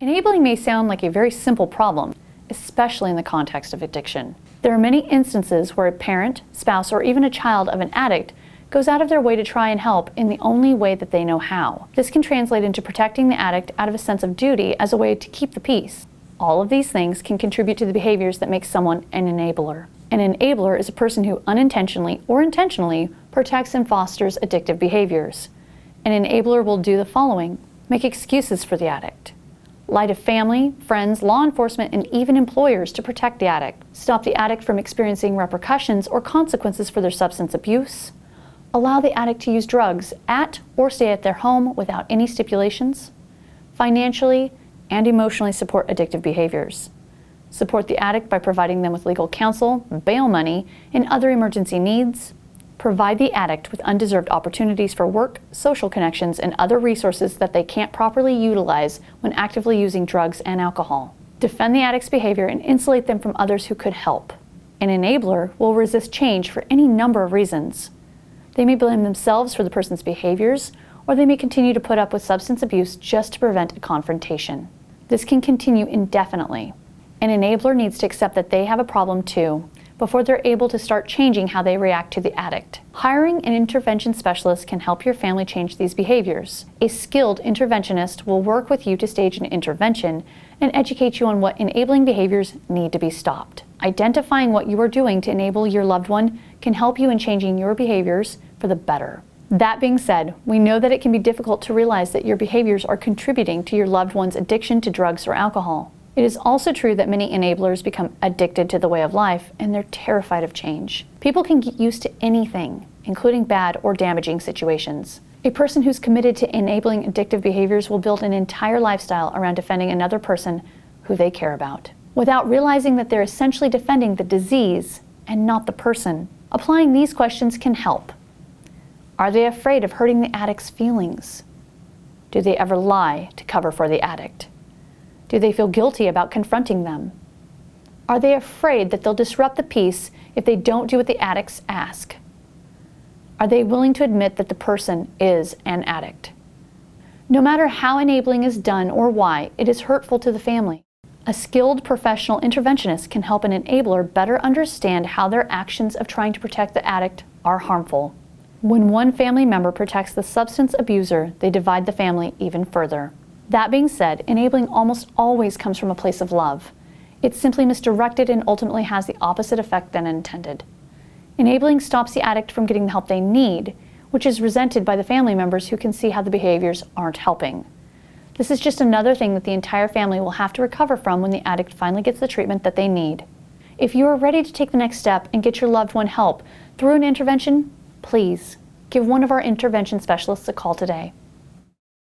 Enabling may sound like a very simple problem, especially in the context of addiction. There are many instances where a parent, spouse, or even a child of an addict goes out of their way to try and help in the only way that they know how. This can translate into protecting the addict out of a sense of duty as a way to keep the peace. All of these things can contribute to the behaviors that make someone an enabler. An enabler is a person who unintentionally or intentionally protects and fosters addictive behaviors. An enabler will do the following: make excuses for the addict, lie to family, friends, law enforcement, and even employers to protect the addict, stop the addict from experiencing repercussions or consequences for their substance abuse, allow the addict to use drugs at or stay at their home without any stipulations, financially and emotionally support addictive behaviors, support the addict by providing them with legal counsel, bail money, and other emergency needs, provide the addict with undeserved opportunities for work, social connections, and other resources that they can't properly utilize when actively using drugs and alcohol. Defend the addict's behavior and insulate them from others who could help. An enabler will resist change for any number of reasons. They may blame themselves for the person's behaviors, or they may continue to put up with substance abuse just to prevent a confrontation. This can continue indefinitely. An enabler needs to accept that they have a problem too, before they're able to start changing how they react to the addict. Hiring an intervention specialist can help your family change these behaviors. A skilled interventionist will work with you to stage an intervention and educate you on what enabling behaviors need to be stopped. Identifying what you are doing to enable your loved one can help you in changing your behaviors for the better. That being said, we know that it can be difficult to realize that your behaviors are contributing to your loved one's addiction to drugs or alcohol. It is also true that many enablers become addicted to the way of life, and they're terrified of change. People can get used to anything, including bad or damaging situations. A person who's committed to enabling addictive behaviors will build an entire lifestyle around defending another person who they care about, without realizing that they're essentially defending the disease and not the person. Applying these questions can help. Are they afraid of hurting the addict's feelings? Do they ever lie to cover for the addict? Do they feel guilty about confronting them? Are they afraid that they'll disrupt the peace if they don't do what the addicts ask? Are they willing to admit that the person is an addict? No matter how enabling is done or why, it is hurtful to the family. A skilled professional interventionist can help an enabler better understand how their actions of trying to protect the addict are harmful. When one family member protects the substance abuser, they divide the family even further. That being said, enabling almost always comes from a place of love. It's simply misdirected and ultimately has the opposite effect than intended. Enabling stops the addict from getting the help they need, which is resented by the family members who can see how the behaviors aren't helping. This is just another thing that the entire family will have to recover from when the addict finally gets the treatment that they need. If you are ready to take the next step and get your loved one help through an intervention, please give one of our intervention specialists a call today.